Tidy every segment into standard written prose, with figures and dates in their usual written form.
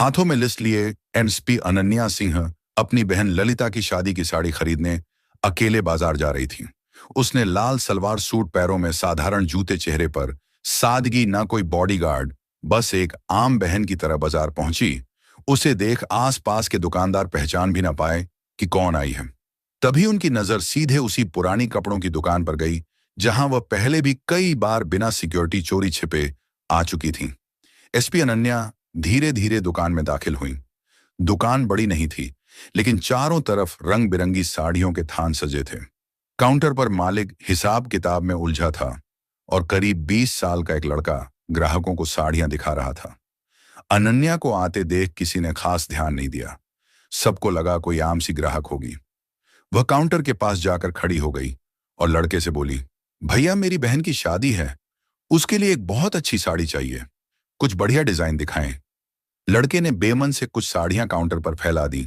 हाथों में लिस्ट लिए एसपी अनन्या सिंह अपनी बहन ललिता की शादी की साड़ी खरीदने अकेले बाजार जा रही थी। उसने लाल सलवार सूट, पैरों में साधारण जूते, चेहरे पर सादगी, ना कोई बॉडीगार्ड, बस एक आम बहन की तरह बाजार पहुंची। उसे देख आसपास के दुकानदार पहचान भी ना पाए कि कौन आई है। तभी उनकी नजर सीधे उसी पुरानी कपड़ों की दुकान पर गई जहां वह पहले भी कई बार बिना सिक्योरिटी चोरी छिपे आ चुकी थी। एसपी अनन्या धीरे धीरे दुकान में दाखिल हुई। दुकान बड़ी नहीं थी, लेकिन चारों तरफ रंग बिरंगी साड़ियों के थान सजे थे। काउंटर पर मालिक हिसाब किताब में उलझा था और करीब 20 साल का एक लड़का ग्राहकों को साड़ियां दिखा रहा था। अनन्या को आते देख किसी ने खास ध्यान नहीं दिया। सबको लगा कोई आम सी ग्राहक होगी। वह काउंटर के पास जाकर खड़ी हो गई और लड़के से बोली, भैया मेरी बहन की शादी है, उसके लिए एक बहुत अच्छी साड़ी चाहिए, कुछ बढ़िया डिजाइन दिखाएं। लड़के ने बेमन से कुछ साड़ियां काउंटर पर फैला दी।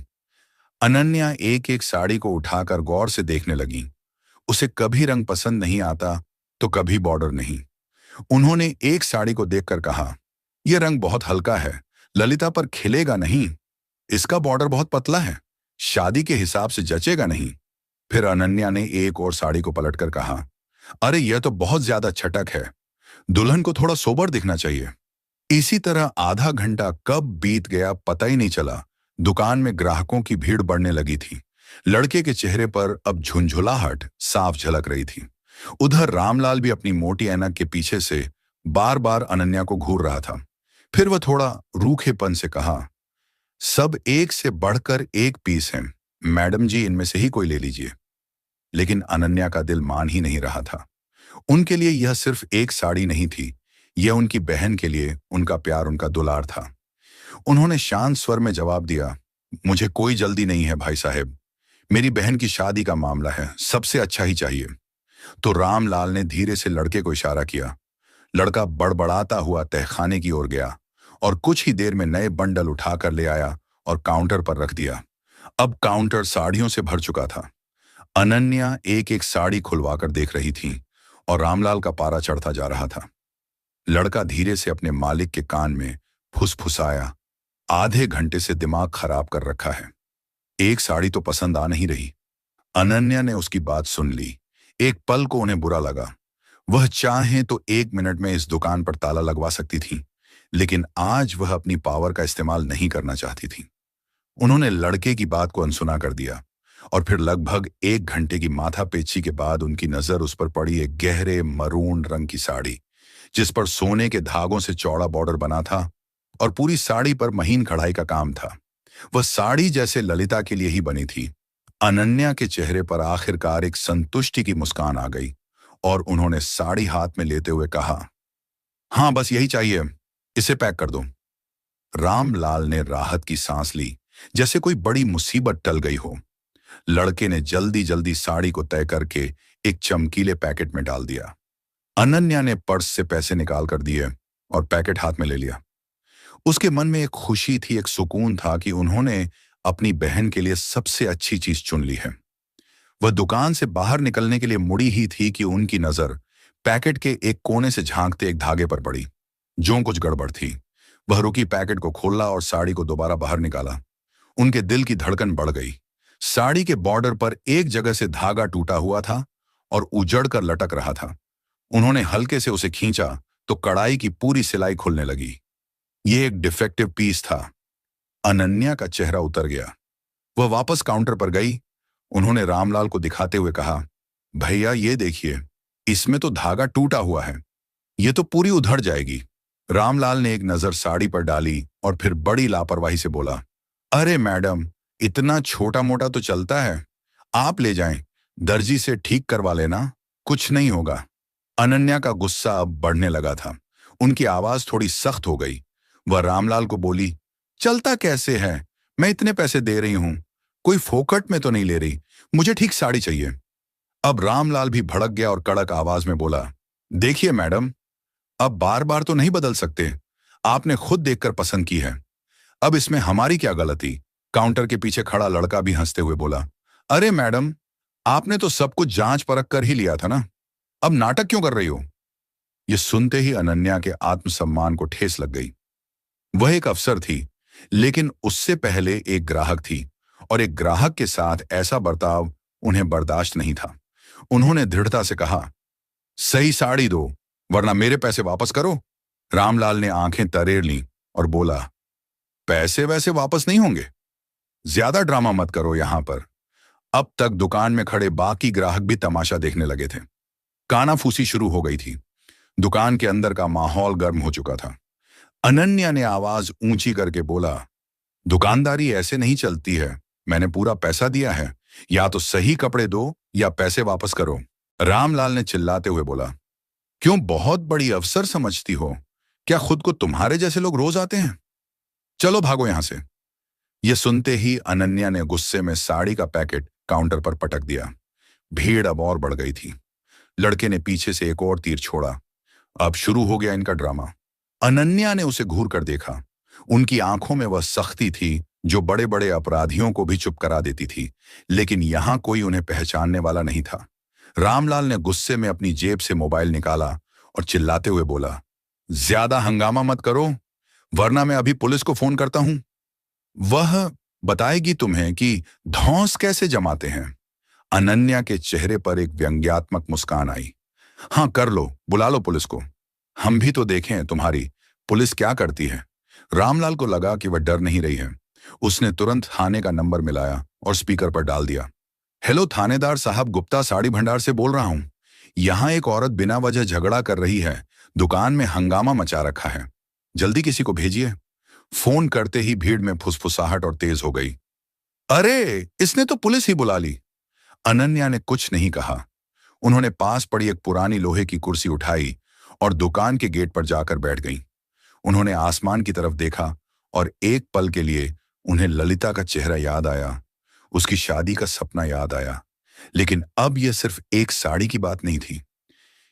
अनन्या एक एक साड़ी को उठाकर गौर से देखने लगी। उसे कभी रंग पसंद नहीं आता तो कभी बॉर्डर नहीं। उन्होंने एक साड़ी को देखकर कहा, यह रंग बहुत हल्का है, ललिता पर खिलेगा नहीं। इसका बॉर्डर बहुत पतला है, शादी के हिसाब से जचेगा नहीं। फिर अनन्या ने एक और साड़ी को पलटकर कहा, अरे यह तो बहुत ज्यादा छटक है, दुल्हन को थोड़ा सोबर दिखना चाहिए। इसी तरह आधा घंटा कब बीत गया पता ही नहीं चला। दुकान में ग्राहकों की भीड़ बढ़ने लगी थी। लड़के के चेहरे पर अब झुंझुलाहट साफ झलक रही थी। उधर रामलाल भी अपनी मोटी ऐनक के पीछे से बार बार अनन्या को घूर रहा था। फिर वह थोड़ा रूखेपन से कहा, सब एक से बढ़कर एक पीस हैं, मैडम जी इनमें से ही कोई ले लीजिए। लेकिन अनन्या का दिल मान ही नहीं रहा था। उनके लिए यह सिर्फ एक साड़ी नहीं थी, यह उनकी बहन के लिए उनका प्यार, उनका दुलार था। उन्होंने शांत स्वर में जवाब दिया, मुझे कोई जल्दी नहीं है भाई साहब, मेरी बहन की शादी का मामला है, सबसे अच्छा ही चाहिए। तो रामलाल ने धीरे से लड़के को इशारा किया। लड़का बड़बड़ाता हुआ तहखाने की ओर गया और कुछ ही देर में नए बंडल उठाकर ले आया और काउंटर पर रख दिया। अब काउंटर साड़ियों से भर चुका था। अनन्या एक एक साड़ी खुलवाकर देख रही थी और रामलाल का पारा चढ़ता जा रहा था। लड़का धीरे से अपने मालिक के कान में फुसफुसाया, आधे घंटे से दिमाग खराब कर रखा है, एक साड़ी तो पसंद आ नहीं रही। अनन्या ने उसकी बात सुन ली। एक पल को उन्हें बुरा लगा। वह चाहे तो 1 मिनट में इस दुकान पर ताला लगवा सकती थी, लेकिन आज वह अपनी पावर का इस्तेमाल नहीं करना चाहती थी। उन्होंने लड़के की बात को अनसुना कर दिया और फिर लगभग 1 घंटे की माथापेची के बाद उनकी नजर उस पर पड़ी, एक गहरे मरून रंग की साड़ी जिस पर सोने के धागों से चौड़ा बॉर्डर बना था और पूरी साड़ी पर महीन कढ़ाई का काम था। वह साड़ी जैसे ललिता के लिए ही बनी थी। अनन्या के चेहरे पर आखिरकार एक संतुष्टि की मुस्कान आ गई और उन्होंने साड़ी हाथ में लेते हुए कहा, हाँ बस यही चाहिए, इसे पैक कर दो। रामलाल ने राहत की सांस ली, जैसे कोई बड़ी मुसीबत टल गई हो। लड़के ने जल्दी जल्दी साड़ी को तय करके एक चमकीले पैकेट में डाल दिया। अनन्या ने पर्स से पैसे निकाल कर दिए और पैकेट हाथ में ले लिया। उसके मन में एक खुशी थी, एक सुकून था कि उन्होंने अपनी बहन के लिए सबसे अच्छी चीज चुन ली है। वह दुकान से बाहर निकलने के लिए मुड़ी ही थी कि उनकी नजर पैकेट के एक कोने से झांकते एक धागे पर पड़ी। जो कुछ गड़बड़ थी। वह रुकी, पैकेट को खोला और साड़ी को दोबारा बाहर निकाला। उनके दिल की धड़कन बढ़ गई। साड़ी के बॉर्डर पर एक जगह से धागा टूटा हुआ था और उजड़ कर लटक रहा था। उन्होंने हल्के से उसे खींचा तो कढ़ाई की पूरी सिलाई खुलने लगी। यह एक डिफेक्टिव पीस था। अनन्या का चेहरा उतर गया। वह वापस काउंटर पर गई। उन्होंने रामलाल को दिखाते हुए कहा, भैया ये देखिए, इसमें तो धागा टूटा हुआ है, ये तो पूरी उधड़ जाएगी। रामलाल ने एक नजर साड़ी पर डाली और फिर बड़ी लापरवाही से बोला, अरे मैडम, इतना छोटा मोटा तो चलता है, आप ले जाएं, दर्जी से ठीक करवा लेना, कुछ नहीं होगा। अनन्या का गुस्सा अब बढ़ने लगा था। उनकी आवाज थोड़ी सख्त हो गई। वह रामलाल को बोली, चलता कैसे है, मैं इतने पैसे दे रही हूं, कोई फोकट में तो नहीं ले रही, मुझे ठीक साड़ी चाहिए। अब रामलाल भी भड़क गया और कड़क आवाज में बोला, देखिए मैडम, अब बार बार तो नहीं बदल सकते, आपने खुद देखकर पसंद की है, अब इसमें हमारी क्या गलती। काउंटर के पीछे खड़ा लड़का भी हंसते हुए बोला, अरे मैडम, आपने तो सब कुछ जांच परख कर ही लिया था ना, अब नाटक क्यों कर रही हो। यह सुनते ही अनन्या के आत्मसम्मान को ठेस लग गई। वह एक अफसर थी, लेकिन उससे पहले एक ग्राहक थी और एक ग्राहक के साथ ऐसा बर्ताव उन्हें बर्दाश्त नहीं था। उन्होंने दृढ़ता से कहा, सही साड़ी दो वरना मेरे पैसे वापस करो। रामलाल ने आंखें तरेर लीं और बोला, पैसे वैसे वापस नहीं होंगे, ज्यादा ड्रामा मत करो यहां पर। अब तक दुकान में खड़े बाकी ग्राहक भी तमाशा देखने लगे थे। कानाफूसी शुरू हो गई थी। दुकान के अंदर का माहौल गर्म हो चुका था। अनन्या ने आवाज ऊंची करके बोला, दुकानदारी ऐसे नहीं चलती है, मैंने पूरा पैसा दिया है, या तो सही कपड़े दो या पैसे वापस करो। रामलाल ने चिल्लाते हुए बोला, क्यों बहुत बड़ी अफसर समझती हो? क्या खुद को तुम्हारे जैसे लोग रोज आते हैं? चलो भागो यहां से। यह सुनते ही अनन्या ने गुस्से में साड़ी का पैकेट काउंटर पर पटक दिया। भीड़ अब और बढ़ गई थी। लड़के ने पीछे से एक और तीर छोड़ा। अब शुरू हो गया इनका ड्रामा। अनन्या ने उसे घूर कर देखा। उनकी आंखों में वह सख्ती थी जो बड़े बड़े अपराधियों को भी चुप करा देती थी, लेकिन यहां कोई उन्हें पहचानने वाला नहीं था। रामलाल ने गुस्से में अपनी जेब से मोबाइल निकाला और चिल्लाते हुए बोला, ज्यादा हंगामा मत करो वरना मैं अभी पुलिस को फोन करता हूं। वह बताएगी तुम्हें कि धौंस कैसे जमाते हैं। अनन्या के चेहरे पर एक व्यंग्यात्मक मुस्कान आई। हाँ कर लो, बुला लो पुलिस को, हम भी तो देखें तुम्हारी पुलिस क्या करती है। रामलाल को लगा कि वह डर नहीं रही है। उसने तुरंत थाने का नंबर मिलाया और स्पीकर पर डाल दिया। हेलो थानेदार साहब, गुप्ता साड़ी भंडार से बोल रहा हूं। यहां एक औरत बिना वजह झगड़ा कर रही है, दुकान में हंगामा मचा रखा है, जल्दी किसी को भेजिए। फोन करते ही भीड़ में फुसफुसाहट और तेज हो गई। अरे इसने तो पुलिस ही बुला ली। अनन्या ने कुछ नहीं कहा। उन्होंने पास पड़ी एक पुरानी लोहे की कुर्सी उठाई और दुकान के गेट पर जाकर बैठ गईं। उन्होंने आसमान की तरफ देखा और एक पल के लिए उन्हें ललिता का चेहरा याद आया, उसकी शादी का सपना याद आया। लेकिन अब यह सिर्फ एक साड़ी की बात नहीं थी,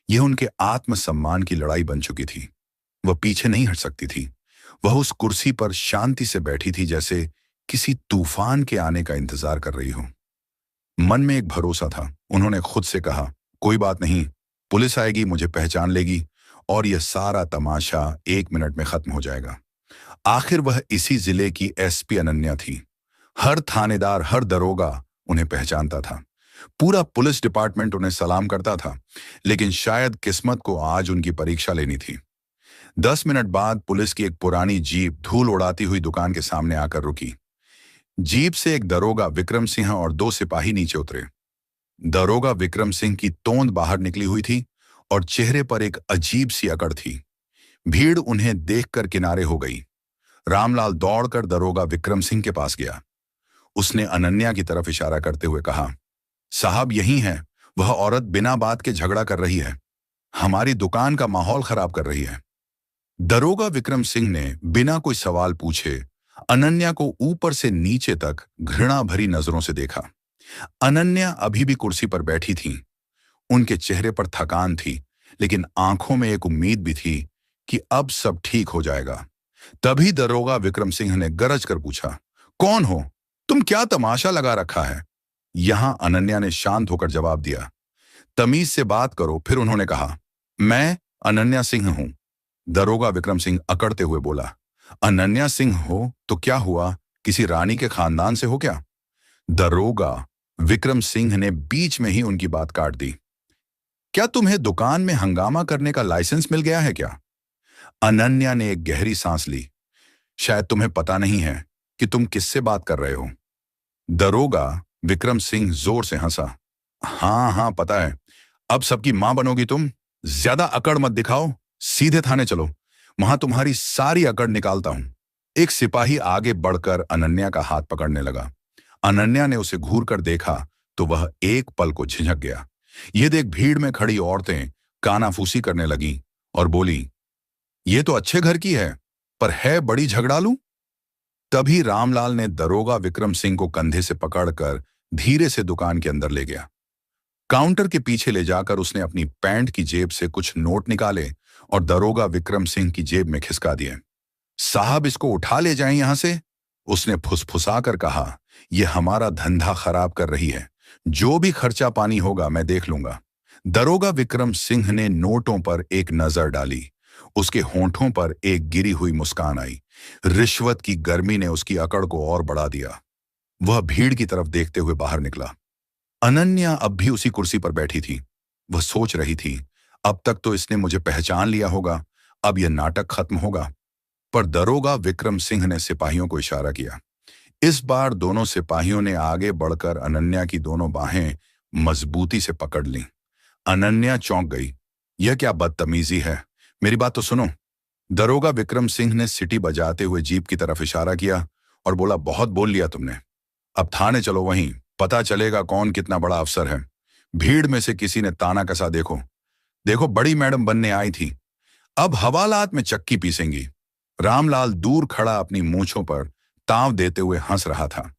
यह उनके आत्मसम्मान की लड़ाई बन चुकी थी। वह पीछे नहीं हट सकती थी। वह उस कुर्सी पर शांति से बैठी थी जैसे किसी तूफान के आने का इंतजार कर रही हो। मन में एक भरोसा था। उन्होंने खुद से कहा, कोई बात नहीं, पुलिस आएगी, मुझे पहचान लेगी और यह सारा तमाशा 1 मिनट में खत्म हो जाएगा। आखिर वह इसी जिले की एसपी अनन्या थी। हर थानेदार, हर दरोगा उन्हें पहचानता था। पूरा पुलिस डिपार्टमेंट उन्हें सलाम करता था। लेकिन शायद किस्मत को आज उनकी परीक्षा लेनी थी। 10 मिनट बाद पुलिस की एक पुरानी जीप धूल उड़ाती हुई दुकान के सामने आकर रुकी। जीप से एक दरोगा विक्रम सिंह और 2 सिपाही नीचे उतरे। दरोगा विक्रम सिंह की तोंद बाहर निकली हुई थी और चेहरे पर एक अजीब सी अकड़ थी। भीड़ उन्हें देखकर किनारे हो गई। रामलाल दौड़कर दरोगा विक्रम सिंह के पास गया। उसने अनन्या की तरफ इशारा करते हुए कहा, साहब यही है, वह औरत बिना बात के झगड़ा कर रही है, हमारी दुकान का माहौल खराब कर रही है। दरोगा विक्रम सिंह ने बिना कोई सवाल पूछे अनन्या को ऊपर से नीचे तक घृणा भरी नजरों से देखा। अनन्या अभी भी कुर्सी पर बैठी थी। उनके चेहरे पर थकान थी, लेकिन आंखों में एक उम्मीद भी थी कि अब सब ठीक हो जाएगा। तभी दरोगा विक्रम सिंह ने गरज कर पूछा, कौन हो तुम, क्या तमाशा लगा रखा है? यहां अनन्या ने शांत होकर जवाब दिया, तमीज से बात करो। फिर उन्होंने कहा, मैं अनन्या सिंह हूं। दरोगा विक्रम सिंह अकड़ते हुए बोला, अनन्या सिंह हो तो क्या हुआ, किसी रानी के खानदान से हो क्या? दरोगा विक्रम सिंह ने बीच में ही उनकी बात काट दी, क्या तुम्हें दुकान में हंगामा करने का लाइसेंस मिल गया है क्या? अनन्या ने एक गहरी सांस ली। शायद तुम्हें पता नहीं है कि तुम किससे बात कर रहे हो। दरोगा विक्रम सिंह जोर से हंसा, हाँ हाँ पता है, अब सबकी मां बनोगी तुम। ज्यादा अकड़ मत दिखाओ, सीधे थाने चलो, वहां तुम्हारी सारी अकड़ निकालता हूं। एक सिपाही आगे बढ़कर अनन्या का हाथ पकड़ने लगा। अनन्या ने उसे घूर कर देखा तो वह एक पल को झिझक गया। यह देख भीड़ में खड़ी औरतें कानाफूसी करने लगीं और बोली, ये तो अच्छे घर की है, पर है बड़ी झगड़ालू। तभी रामलाल ने दरोगा विक्रम सिंह को कंधे से पकड़कर धीरे से दुकान के अंदर ले गया। काउंटर के पीछे ले जाकर उसने अपनी पैंट की जेब से कुछ नोट निकाले और दरोगा विक्रम सिंह की जेब में खिसका दिए। साहब इसको उठा ले जाएं यहां से, उसने फुसफुसा कर कहा, यह हमारा धंधा खराब कर रही है, जो भी खर्चा पानी होगा मैं देख लूंगा। दरोगा विक्रम सिंह ने नोटों पर एक नजर डाली। उसके होंठों पर एक गिरी हुई मुस्कान आई। रिश्वत की गर्मी ने उसकी अकड़ को और बढ़ा दिया। वह भीड़ की तरफ देखते हुए बाहर निकला। अनन्या अब भी उसी कुर्सी पर बैठी थी। वह सोच रही थी, अब तक तो इसने मुझे पहचान लिया होगा, अब यह नाटक खत्म होगा। पर दरोगा विक्रम सिंह ने सिपाहियों को इशारा किया। इस बार दोनों सिपाहियों ने आगे बढ़कर अनन्या की दोनों बाहें मजबूती से पकड़ लीं। अनन्या चौंक गई। यह क्या बदतमीजी है, मेरी बात तो सुनो। दरोगा विक्रम सिंह ने सीटी बजाते हुए जीप की तरफ इशारा किया और बोला, बहुत बोल लिया तुमने, अब थाने चलो, वहीं पता चलेगा कौन कितना बड़ा अफसर है। भीड़ में से किसी ने ताना कसा, देखो देखो बड़ी मैडम बनने आई थी, अब हवालात में चक्की पीसेंगी। रामलाल दूर खड़ा अपनी मूंछों पर ताव देते हुए हंस रहा था।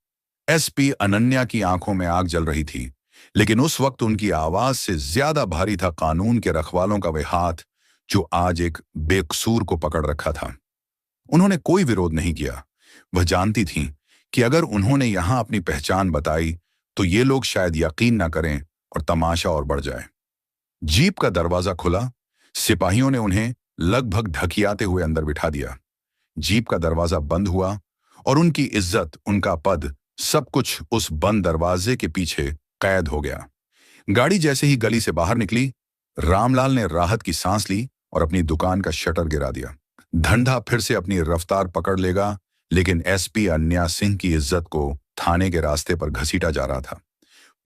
एसपी अनन्या की आंखों में आग जल रही थी, लेकिन उस वक्त उनकी आवाज से ज्यादा भारी था कानून के रखवालों का वह हाथ जो आज एक बेकसूर को पकड़ रखा था। उन्होंने कोई विरोध नहीं किया। वह जानती थीं कि अगर उन्होंने यहां अपनी पहचान बताई तो ये लोग शायद यकीन ना करें और तमाशा और बढ़ जाए। जीप का दरवाजा खुला। सिपाहियों ने उन्हें लगभग ढकियाते हुए अंदर बिठा दिया। जीप का दरवाजा बंद हुआ और उनकी इज्जत, उनका पद, सब कुछ उस बंद दरवाजे के पीछे कैद हो गया। गाड़ी जैसे ही गली से बाहर निकली, रामलाल ने राहत की सांस ली और अपनी दुकान का शटर गिरा दिया। धंधा फिर से अपनी रफ्तार पकड़ लेगा, लेकिन एसपी अन्या सिंह की इज्जत को थाने के रास्ते पर घसीटा जा रहा था।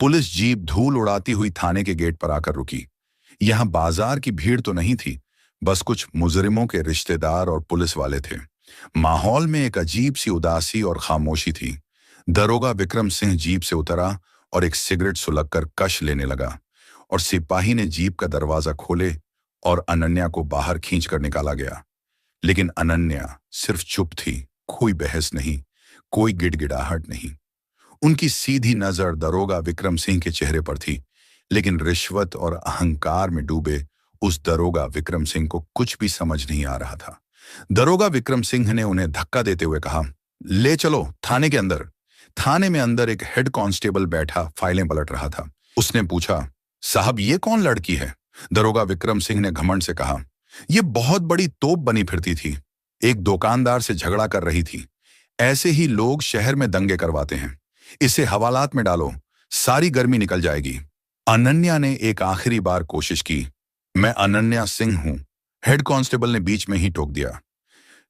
पुलिस जीप धूल उड़ाती हुई थाने के गेट पर आकर रुकी। यहां बाजार की भीड़ तो नहीं थी, बस कुछ मुजरिमों के रिश्तेदार और पुलिस वाले थे। माहौल में एक अजीब सी उदासी और खामोशी थी। दरोगा विक्रम सिंह जीप से उतरा और एक सिगरेट सुलगकर कश लेने लगा और सिपाही ने जीप का दरवाजा खोले और अनन्या को बाहर खींचकर निकाला गया। लेकिन अनन्या सिर्फ चुप थी, कोई बहस नहीं, कोई गिड़गिड़ाहट नहीं। उनकी सीधी नजर दरोगा विक्रम सिंह के चेहरे पर थी, लेकिन रिश्वत और अहंकार में डूबे उस दरोगा विक्रम सिंह को कुछ भी समझ नहीं आ रहा था। दरोगा विक्रम सिंह ने उन्हें धक्का देते हुए कहा, ले चलो थाने के अंदर। थाने में अंदर एक हेड कांस्टेबल बैठा फाइलें पलट रहा था। उसने पूछा, साहब ये कौन लड़की है? दरोगा विक्रम सिंह ने घमंड से कहा, यह बहुत बड़ी तोप बनी फिरती थी, एक दुकानदार से झगड़ा कर रही थी। ऐसे ही लोग शहर में दंगे करवाते हैं, इसे हवालात में डालो, सारी गर्मी निकल जाएगी। अनन्या ने एक आखिरी बार कोशिश की। मैं अनन्या सिंह हूं, हेड कांस्टेबल ने बीच में ही टोक दिया।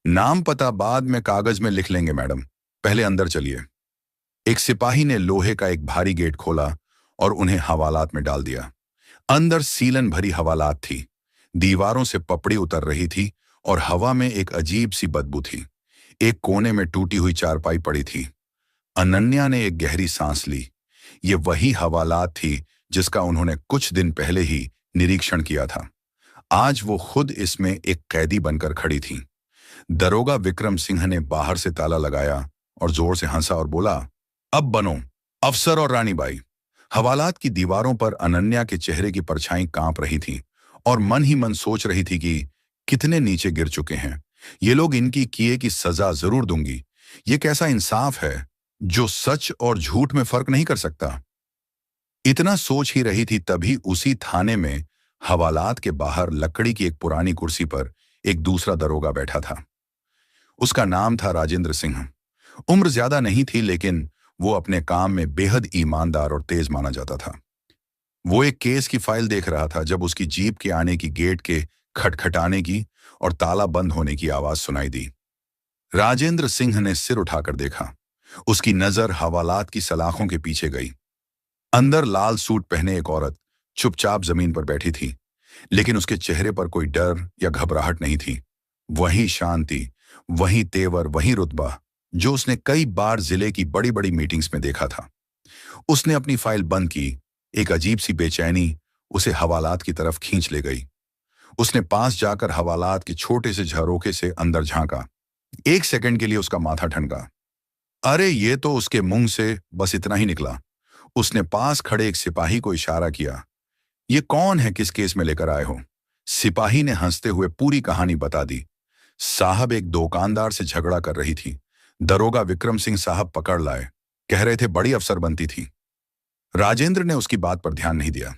नाम पता बाद में कागज में लिख लेंगे मैडम, पहले अंदर चलिए। एक सिपाही ने लोहे का एक भारी गेट खोला और उन्हें हवालात में डाल दिया। अंदर सीलन भरी हवालात थी, दीवारों से पपड़ी उतर रही थी और हवा में एक अजीब सी बदबू थी। एक कोने में टूटी हुई चारपाई पड़ी थी। अनन्या ने एक गहरी सांस ली। ये वही हवालात थी जिसका उन्होंने कुछ दिन पहले ही निरीक्षण किया था। आज वो खुद इसमें एक कैदी बनकर खड़ी थी। दरोगा विक्रम सिंह ने बाहर से ताला लगाया और जोर से हंसा और बोला, अब बनो अफसर और रानीबाई। हवालात की दीवारों पर अनन्या के चेहरे की परछाई कांप रही थी और मन ही मन सोच रही थी कि कितने नीचे गिर चुके हैं ये लोग, इनकी किए की सजा जरूर दूंगी। ये कैसा इंसाफ है जो सच और झूठ में फर्क नहीं कर सकता। इतना सोच ही रही थी, तभी उसी थाने में हवालात के बाहर लकड़ी की एक पुरानी कुर्सी पर एक दूसरा दरोगा बैठा था। उसका नाम था राजेंद्र सिंह। उम्र ज्यादा नहीं थी, लेकिन वो अपने काम में बेहद ईमानदार और तेज माना जाता था। वो एक केस की फाइल देख रहा था जब उसकी जीप के आने की, गेट के खटखटाने की और ताला बंद होने की आवाज सुनाई दी। राजेंद्र सिंह ने सिर उठाकर देखा। उसकी नजर हवालात की सलाखों के पीछे गई। अंदर लाल सूट पहने एक औरत चुपचाप जमीन पर बैठी थी, लेकिन उसके चेहरे पर कोई डर या घबराहट नहीं थी। वही शांति, वही तेवर, वही रुतबा जो उसने कई बार जिले की बड़ी बड़ी मीटिंग्स में देखा था। उसने अपनी फाइल बंद की। एक अजीब सी बेचैनी उसे हवालात की तरफ खींच ले गई। उसने पास जाकर हवालात के छोटे से झरोखे से अंदर झांका। एक सेकंड के लिए उसका माथा ठनका। अरे ये तो उसके मुंह से बस इतना ही निकला। उसने पास खड़े एक सिपाही को इशारा किया। ये कौन है, किस केस में लेकर आए हो? सिपाही ने हंसते हुए पूरी कहानी बता दी। साहब एक दुकानदार से झगड़ा कर रही थी, दरोगा विक्रम सिंह साहब पकड़ लाए, कह रहे थे बड़ी अफसर बनती थी। राजेंद्र ने उसकी बात पर ध्यान नहीं दिया।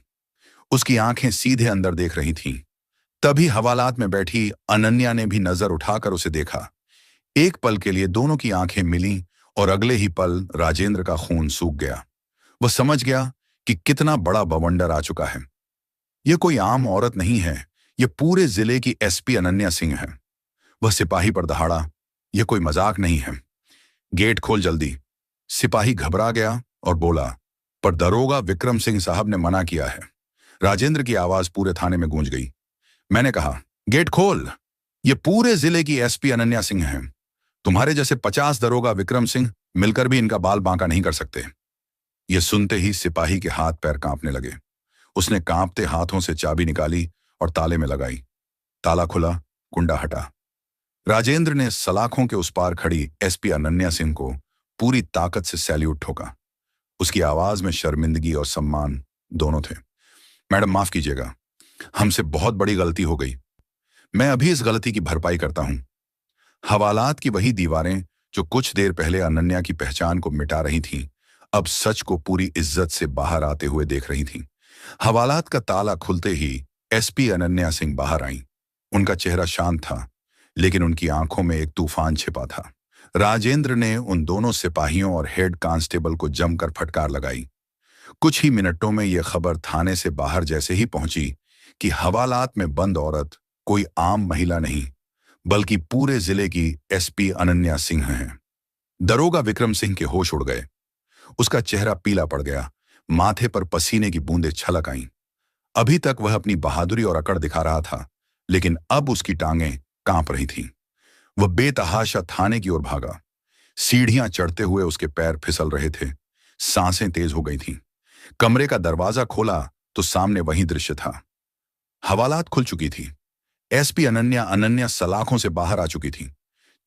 उसकी आंखें सीधे अंदर देख रही थीं। तभी हवालात में बैठी अनन्या ने भी नजर उठाकर उसे देखा। एक पल के लिए दोनों की आंखें मिलीं और अगले ही पल राजेंद्र का खून सूख गया। वह समझ गया कि कितना बड़ा बवंडर आ चुका है। यह कोई आम औरत नहीं है, यह पूरे जिले की एसपी अनन्या सिंह है। वह सिपाही पर दहाड़ा, यह कोई मजाक नहीं है। गेट खोल जल्दी। सिपाही घबरा गया और बोला, पर दरोगा विक्रम सिंह साहब ने मना किया है। राजेंद्र की आवाज पूरे थाने में गूंज गई। मैंने कहा, गेट खोल। ये पूरे जिले की एसपी अनन्या सिंह है। तुम्हारे जैसे 50 दरोगा विक्रम सिंह मिलकर भी इनका बाल बांका नहीं कर सकते। यह सुनते ही सिपाही के हाथ पैर कांपने लगे। उसने कांपते हाथों से चाबी निकाली और ताले में लगाई। ताला खुला, कुंडा हटा। राजेंद्र ने सलाखों के उस पार खड़ी एसपी अनन्या सिंह को पूरी ताकत से सैल्यूट ठोका। उसकी आवाज में शर्मिंदगी और सम्मान दोनों थे। मैडम, माफ कीजिएगा, हमसे बहुत बड़ी गलती हो गई। मैं अभी इस गलती की भरपाई करता हूं। हवालात की वही दीवारें जो कुछ देर पहले अनन्या की पहचान को मिटा रही थीं, अब सच को पूरी इज्जत से बाहर आते हुए देख रही थीं। हवालात का ताला खुलते ही एसपी अनन्या सिंह बाहर आईं। उनका चेहरा शांत था, लेकिन उनकी आंखों में एक तूफान छिपा था। राजेंद्र ने उन दोनों सिपाहियों और हेड कांस्टेबल को जमकर फटकार लगाई। कुछ ही मिनटों में यह खबर थाने से बाहर जैसे ही पहुंची कि हवालात में बंद औरत कोई आम महिला नहीं, बल्कि पूरे जिले की एसपी अनन्या सिंह है। दरोगा विक्रम सिंह के होश उड़ गए। उसका चेहरा पीला पड़ गया, माथे पर पसीने की बूंदें छलक आईं। अभी तक वह अपनी बहादुरी और अकड़ दिखा रहा था, लेकिन अब उसकी टांगें कांप रही थीं। वह बेतहाशा थाने की ओर भागा। सीढ़ियां चढ़ते हुए उसके पैर फिसल रहे थे, सांसें तेज हो गई थीं। कमरे का दरवाजा खोला तो सामने वही दृश्य था। हवालात खुल चुकी थी। एसपी अनन्या सलाखों से बाहर आ चुकी थी।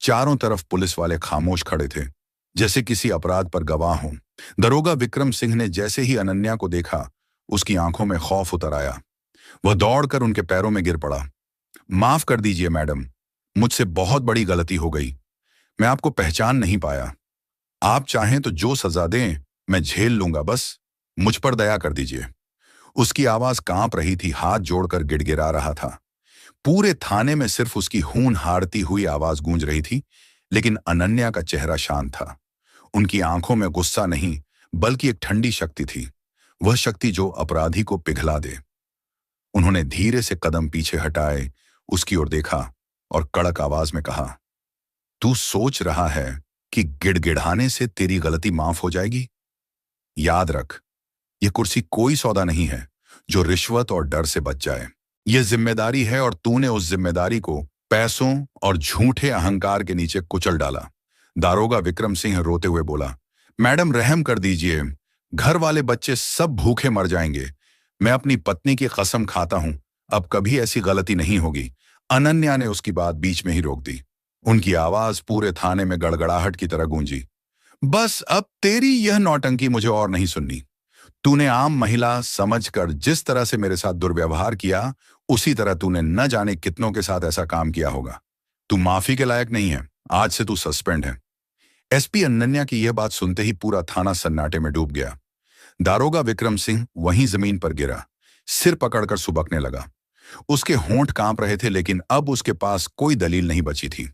चारों तरफ पुलिस वाले खामोश खड़े थे, जैसे किसी अपराध पर गवाह हों। दरोगा विक्रम सिंह ने जैसे ही अनन्या को देखा, उसकी आंखों में खौफ उतर आया। वह दौड़कर उनके पैरों में गिर पड़ा। माफ कर दीजिए मैडम, मुझसे बहुत बड़ी गलती हो गई। मैं आपको पहचान नहीं पाया। आप चाहें तो जो सजा दें मैं झेल लूंगा, बस मुझ पर दया कर दीजिए। उसकी आवाज कांप रही थी, हाथ जोड़कर गिड़गिड़ा रहा था। पूरे थाने में सिर्फ उसकी हून हारती हुई आवाज गूंज रही थी, लेकिन अनन्या का चेहरा शांत था। उनकी आंखों में गुस्सा नहीं, बल्कि एक ठंडी शक्ति थी, वह शक्ति जो अपराधी को पिघला दे। उन्होंने धीरे से कदम पीछे हटाए, उसकी ओर देखा और कड़क आवाज में कहा, तू सोच रहा है कि गिड़गिड़ाने से तेरी गलती माफ हो जाएगी? याद रख, यह कुर्सी कोई सौदा नहीं है जो रिश्वत और डर से बच जाए। यह जिम्मेदारी है और तूने उस जिम्मेदारी को पैसों और झूठे अहंकार के नीचे कुचल डाला। दारोगा विक्रम सिंह रोते हुए बोला, मैडम रहम कर दीजिए, घर वाले बच्चे सब भूखे मर जाएंगे। मैं अपनी पत्नी की कसम खाता हूं, अब कभी ऐसी गलती नहीं होगी। अनन्या ने उसकी बात बीच में ही रोक दी। उनकी आवाज पूरे थाने में गड़गड़ाहट की तरह गूंजी। बस अब तेरी यह नौटंकी मुझे और नहीं सुननी। तूने आम महिला समझकर जिस तरह से मेरे साथ दुर्व्यवहार किया, उसी तरह तूने न जाने कितनों के साथ ऐसा काम किया होगा। तू माफी के लायक नहीं है, आज से तू सस्पेंड है। एसपी अनन्या की यह बात सुनते ही पूरा थाना सन्नाटे में डूब गया। दारोगा विक्रम सिंह वहीं जमीन पर गिरा, सिर पकड़कर सुबकने लगा। उसके होंठ कांप रहे थे, लेकिन अब उसके पास कोई दलील नहीं बची थी।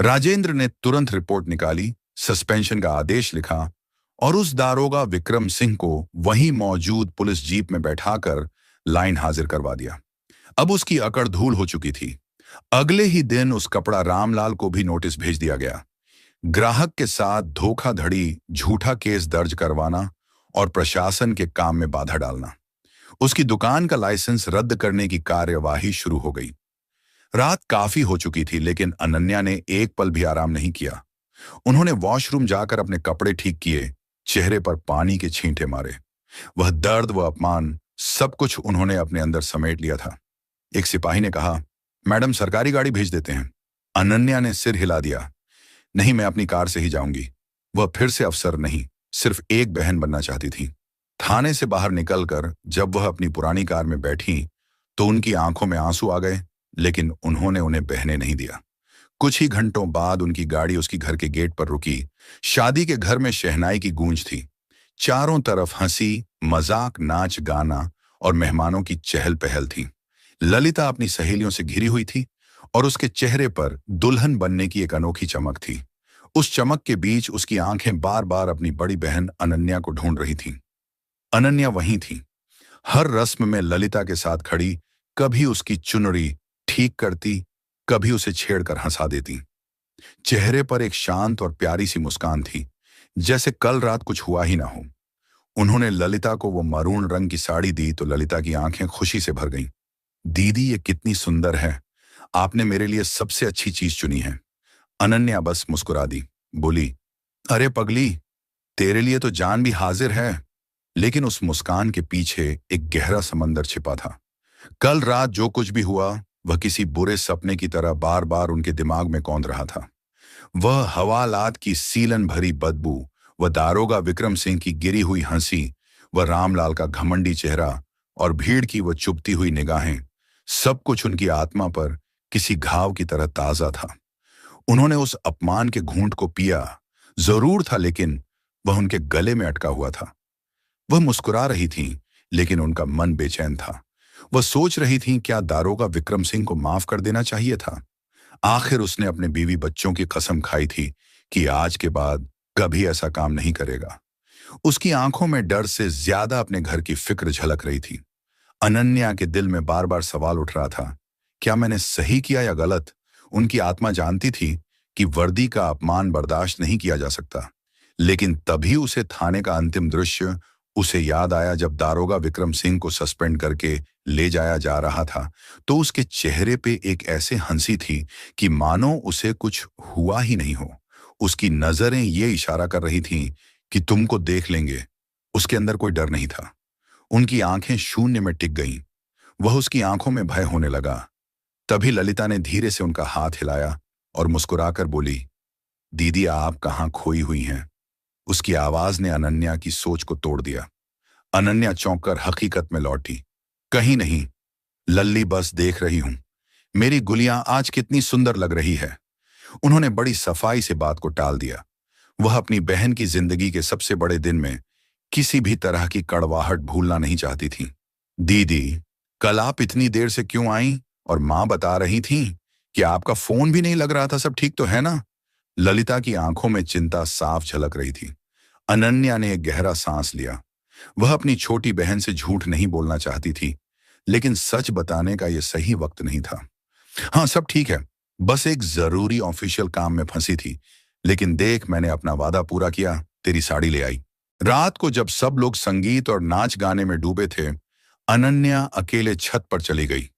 राजेंद्र ने तुरंत रिपोर्ट निकाली, सस्पेंशन का आदेश लिखा और उस दारोगा विक्रम सिंह को वहीं मौजूद पुलिस जीप में बैठाकर लाइन हाजिर करवा दिया। अब उसकी अकड़ धूल हो चुकी थी। अगले ही दिन उस कपड़ा रामलाल को भी नोटिस भेज दिया गया। ग्राहक के साथ धोखाधड़ी, झूठा केस दर्ज करवाना और प्रशासन के काम में बाधा डालना। उसकी दुकान का लाइसेंस रद्द करने की कार्यवाही शुरू हो गई। रात काफी हो चुकी थी, लेकिन अनन्या ने एक पल भी आराम नहीं किया। उन्होंने वॉशरूम जाकर अपने कपड़े ठीक किए, चेहरे पर पानी के छींटे मारे। वह दर्द व अपमान सब कुछ उन्होंने अपने अंदर समेट लिया था। एक सिपाही ने कहा, मैडम सरकारी गाड़ी भेज देते हैं। अनन्या ने सिर हिला दिया, नहीं, मैं अपनी कार से ही जाऊंगी। वह फिर से अफसर नहीं, सिर्फ एक बहन बनना चाहती थी। थाने से बाहर निकलकर जब वह अपनी पुरानी कार में बैठी तो उनकी आंखों में आंसू आ गए, लेकिन उन्होंने उन्हें बहने नहीं दिया। कुछ ही घंटों बाद उनकी गाड़ी उसकी घर के गेट पर रुकी। शादी के घर में शहनाई की गूंज थी। चारों तरफ हंसी, मजाक, नाच गाना और मेहमानों की चहल पहल थी। ललिता अपनी सहेलियों से घिरी हुई थी और उसके चेहरे पर दुल्हन बनने की एक अनोखी चमक थी। उस चमक के बीच उसकी आंखें बार बार अपनी बड़ी बहन अनन्या को ढूंढ रही थीं। अनन्या वहीं थी, हर रस्म में ललिता के साथ खड़ी, कभी उसकी चुनरी ठीक करती, कभी उसे छेड़कर हंसा देती। चेहरे पर एक शांत और प्यारी सी मुस्कान थी, जैसे कल रात कुछ हुआ ही ना हो। उन्होंने ललिता को वो मरून रंग की साड़ी दी तो ललिता की आंखें खुशी से भर गईं। दीदी, ये कितनी सुंदर है, आपने मेरे लिए सबसे अच्छी चीज चुनी है। अनन्या बस मुस्कुरा दी, बोली, अरे पगली, तेरे लिए तो जान भी हाजिर है। लेकिन उस मुस्कान के पीछे एक गहरा समंदर छिपा था। कल रात जो कुछ भी हुआ, वह किसी बुरे सपने की तरह बार बार उनके दिमाग में कौंध रहा था। वह हवालात की सीलन भरी बदबू, वह दारोगा विक्रम सिंह की गिरी हुई हंसी, वह रामलाल का घमंडी चेहरा और भीड़ की वह चुभती हुई निगाहें, सब कुछ उनकी आत्मा पर किसी घाव की तरह ताजा था। उन्होंने उस अपमान के घूंट को पिया जरूर था, लेकिन वह उनके गले में अटका हुआ था। वह मुस्कुरा रही थीं, लेकिन उनका मन बेचैन था। वह सोच रही थीं, क्या दारोगा विक्रम सिंह को माफ कर देना चाहिए था। आखिर उसने अपने बीवी बच्चों की कसम खाई थी कि आज के बाद कभी ऐसा काम नहीं करेगा। उसकी आंखों में डर से ज्यादा अपने घर की फिक्र झलक रही थी। अनन्या के दिल में बार बार सवाल उठ रहा था, क्या मैंने सही किया या गलत। उनकी आत्मा जानती थी कि वर्दी का अपमान बर्दाश्त नहीं किया जा सकता, लेकिन तभी उसे थाने का अंतिम दृश्य उसे याद आया जब दारोगा विक्रम सिंह को सस्पेंड करके ले जाया जा रहा था, तो उसके चेहरे पे एक ऐसे हंसी थी कि मानो उसे कुछ हुआ ही नहीं हो। उसकी नजरें ये इशारा कर रही थीं कि तुमको देख लेंगे। उसके अंदर कोई डर नहीं था। उनकी आंखें शून्य में टिक गईं। वह उसकी आंखों में भय होने लगा। तभी ललिता ने धीरे से उनका हाथ हिलाया और मुस्कुराकर बोली, दीदी, आप कहाँ खोई हुई हैं। उसकी आवाज ने अनन्या की सोच को तोड़ दिया। अनन्या चौंककर हकीकत में लौटी। कहीं नहीं लल्ली, बस देख रही हूं, मेरी गुलियां आज कितनी सुंदर लग रही है। उन्होंने बड़ी सफाई से बात को टाल दिया। वह अपनी बहन की जिंदगी के सबसे बड़े दिन में किसी भी तरह की कड़वाहट भूलना नहीं चाहती थी। दीदी, कल आप इतनी देर से क्यों आई, और मां बता रही थी कि आपका फोन भी नहीं लग रहा था, सब ठीक तो है ना। ललिता की आंखों में चिंता साफ झलक रही थी। अनन्या ने एक गहरा सांस लिया। वह अपनी छोटी बहन से झूठ नहीं बोलना चाहती थी, लेकिन सच बताने का यह सही वक्त नहीं था। हाँ, सब ठीक है, बस एक जरूरी ऑफिशियल काम में फंसी थी, लेकिन देख, मैंने अपना वादा पूरा किया, तेरी साड़ी ले आई। रात को जब सब लोग संगीत और नाच गाने में डूबे थे, अनन्या अकेले छत पर चली गई।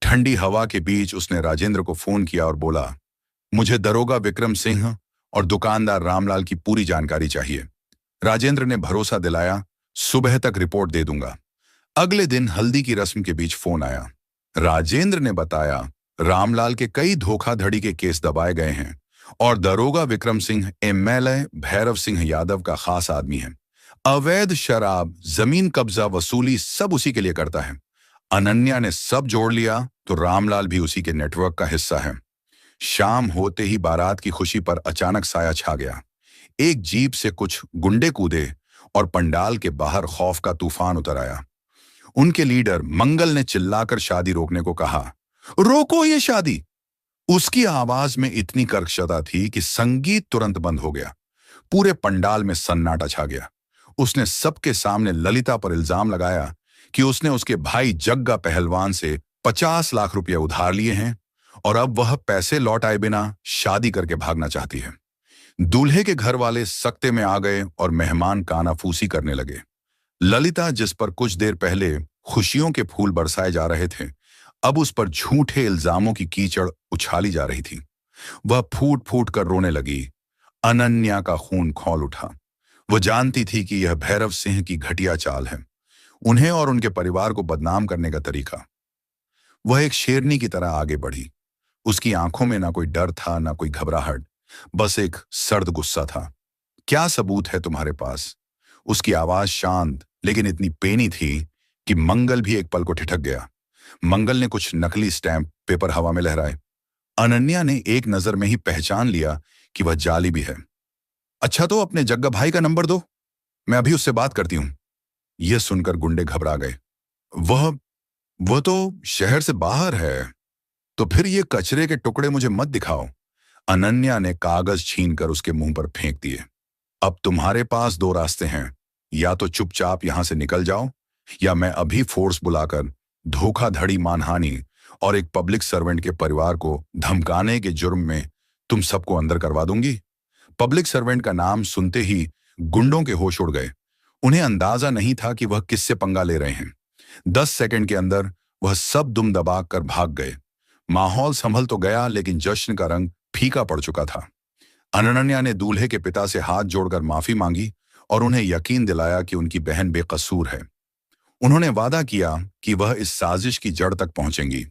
ठंडी हवा के बीच उसने राजेंद्र को फोन किया और बोला, मुझे दरोगा विक्रम सिंह और दुकानदार रामलाल की पूरी जानकारी चाहिए। राजेंद्र ने भरोसा दिलाया, सुबह तक रिपोर्ट दे दूंगा। अगले दिन हल्दी की रस्म के बीच फोन आया। राजेंद्र ने बताया, रामलाल के कई धोखाधड़ी के केस दबाए गए हैं और दरोगा विक्रम सिंह एमएलए भैरव सिंह यादव का खास आदमी है। अवैध शराब, जमीन कब्जा, वसूली सब उसी के लिए करता है। अनन्या ने सब जोड़ लिया तो रामलाल भी उसी के नेटवर्क का हिस्सा है। शाम होते ही बारात की खुशी पर अचानक साया छा गया। एक जीप से कुछ गुंडे कूदे और पंडाल के बाहर खौफ का तूफान उतर आया। उनके लीडर मंगल ने चिल्लाकर शादी रोकने को कहा, रोको ये शादी। उसकी आवाज में इतनी कर्कशता थी कि संगीत तुरंत बंद हो गया। पूरे पंडाल में सन्नाटा छा गया। उसने सबके सामने ललिता पर इल्जाम लगाया कि उसने उसके भाई जग्गा पहलवान से 50 लाख रुपए उधार लिए हैं और अब वह पैसे लौट आए बिना शादी करके भागना चाहती है। दूल्हे के घर वाले सख्ते में आ गए और मेहमान कानाफूसी करने लगे। ललिता, जिस पर कुछ देर पहले खुशियों के फूल बरसाए जा रहे थे, अब उस पर झूठे इल्जामों की कीचड़ उछाली जा रही थी। वह फूट फूट कर रोने लगी। अनन्या का खून खौल उठा। वो जानती थी कि यह भैरव सिंह की घटिया चाल है, उन्हें और उनके परिवार को बदनाम करने का तरीका। वह एक शेरनी की तरह आगे बढ़ी। उसकी आंखों में ना कोई डर था, ना कोई घबराहट, बस एक सर्द गुस्सा था। क्या सबूत है तुम्हारे पास? उसकी आवाज शांत लेकिन इतनी पेनी थी कि मंगल भी एक पल को ठिठक गया। मंगल ने कुछ नकली स्टैंप पेपर हवा में लहराए। अनन्या ने एक नजर में ही पहचान लिया कि वह जाली भी है। अच्छा, तो अपने जग्गा भाई का नंबर दो, मैं अभी उससे बात करती हूं। यह सुनकर गुंडे घबरा गए। वह तो शहर से बाहर है। तो फिर ये कचरे के टुकड़े मुझे मत दिखाओ। अनन्या ने कागज छीनकर उसके मुंह पर फेंक दिए। अब तुम्हारे पास दो रास्ते हैं, या तो चुपचाप यहां से निकल जाओ, या मैं अभी फोर्स बुलाकर धोखाधड़ी, मानहानि और एक पब्लिक सर्वेंट के परिवार को धमकाने के जुर्म में तुम सबको अंदर करवा दूंगी। पब्लिक सर्वेंट का नाम सुनते ही गुंडों के होश उड़ गए। उन्हें अंदाजा नहीं था कि वह किससे पंगा ले रहे हैं। 10 सेकंड के अंदर वह सब दुम दबा कर भाग गए। माहौल संभल तो गया, लेकिन जश्न का रंग फीका पड़ चुका था। अनन्या ने दूल्हे के पिता से हाथ जोड़कर माफी मांगी और उन्हें यकीन दिलाया कि उनकी बहन बेकसूर है। उन्होंने वादा किया कि वह इस साजिश की जड़ तक पहुंचेंगी।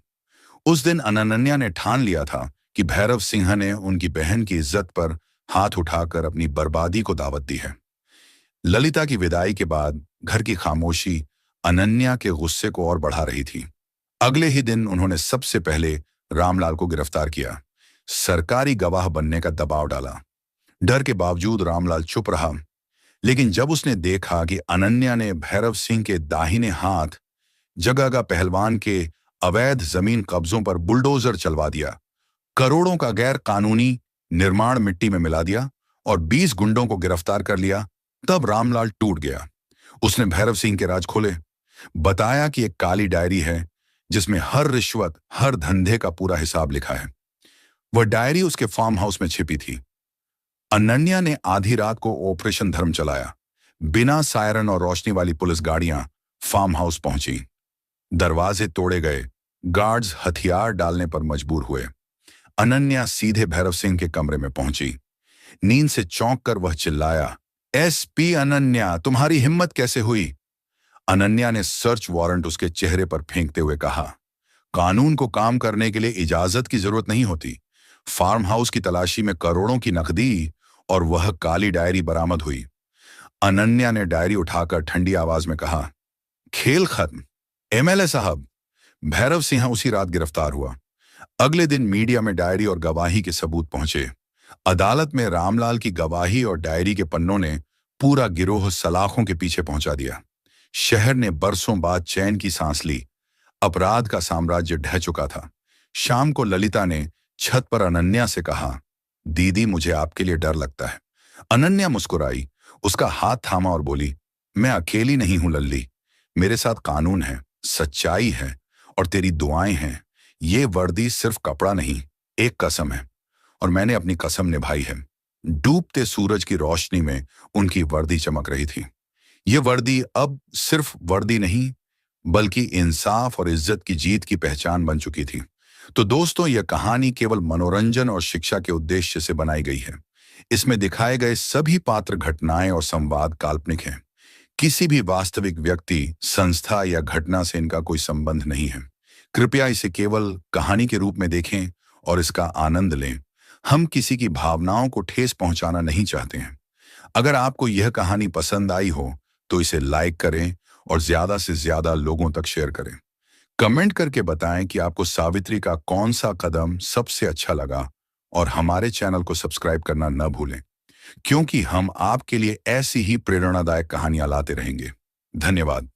उस दिन अनन्या ने ठान लिया था कि भैरव सिंह ने उनकी बहन की इज्जत पर हाथ उठाकर अपनी बर्बादी को दावत दी है। ललिता की विदाई के बाद घर की खामोशी अनन्या के गुस्से को और बढ़ा रही थी। अगले ही दिन उन्होंने सबसे पहले रामलाल को गिरफ्तार किया। सरकारी गवाह बनने का दबाव डाला। डर के बावजूद रामलाल चुप रहा, लेकिन जब उसने देखा कि अनन्या ने भैरव सिंह के दाहिने हाथ जगह का पहलवान के अवैध जमीन कब्जों पर बुलडोजर चलवा दिया, करोड़ों का गैर कानूनी निर्माण मिट्टी में मिला दिया और 20 गुंडों को गिरफ्तार कर लिया, तब रामलाल टूट गया। उसने भैरव सिंह के राज खोले, बताया कि एक काली डायरी है जिसमें हर रिश्वत, हर धंधे का पूरा हिसाब लिखा है। वह डायरी उसके फार्म हाउस में छिपी थी। अनन्या ने आधी रात को ऑपरेशन धर्म चलाया। बिना सायरन और रोशनी वाली पुलिस गाड़ियां फार्म हाउस पहुंची। दरवाजे तोड़े गए, गार्ड्स हथियार डालने पर मजबूर हुए। अनन्या सीधे भैरव सिंह के कमरे में पहुंची। नींद से चौंक कर वह चिल्लाया, एसपी अनन्या, तुम्हारी हिम्मत कैसे हुई? अनन्या ने सर्च वारंट उसके चेहरे पर फेंकते हुए कहा, कानून को काम करने के लिए इजाजत की जरूरत नहीं होती। फार्म हाउस की तलाशी में करोड़ों की नकदी और वह काली डायरी बरामद हुई। अनन्या ने डायरी उठाकर ठंडी आवाज में कहा, खेल खत्म। एमएलए साहब। भैरव सिंह उसी रात गिरफ्तार हुआ। अगले दिन मीडिया में डायरी और गवाही के सबूत पहुंचे। अदालत में रामलाल की गवाही और डायरी के पन्नों ने पूरा गिरोह सलाखों के पीछे पहुंचा दिया। शहर ने बरसों बाद चैन की सांस ली। अपराध का साम्राज्य ढह चुका था। शाम को ललिता ने छत पर अनन्या से कहा, दीदी, मुझे आपके लिए डर लगता है। अनन्या मुस्कुराई, उसका हाथ थामा और बोली, मैं अकेली नहीं हूं लल्ली, मेरे साथ कानून है, सच्चाई है और तेरी दुआएं हैं। ये वर्दी सिर्फ कपड़ा नहीं, एक कसम है, और मैंने अपनी कसम निभाई है। डूबते सूरज की रोशनी में उनकी वर्दी चमक रही थी। ये वर्दी अब सिर्फ वर्दी नहीं, बल्कि इंसाफ और इज्जत की जीत की पहचान बन चुकी थी। तो दोस्तों, यह कहानी केवल मनोरंजन और शिक्षा के उद्देश्य से बनाई गई है। इसमें दिखाए गए सभी पात्र, घटनाएं और संवाद काल्पनिक हैं। किसी भी वास्तविक व्यक्ति, संस्था या घटना से इनका कोई संबंध नहीं है। कृपया इसे केवल कहानी के रूप में देखें और इसका आनंद लें। हम किसी की भावनाओं को ठेस पहुंचाना नहीं चाहते हैं। अगर आपको यह कहानी पसंद आई हो तो इसे लाइक करें और ज्यादा से ज्यादा लोगों तक शेयर करें। कमेंट करके बताएं कि आपको सावित्री का कौन सा कदम सबसे अच्छा लगा, और हमारे चैनल को सब्सक्राइब करना न भूलें, क्योंकि हम आपके लिए ऐसी ही प्रेरणादायक कहानियां लाते रहेंगे। धन्यवाद।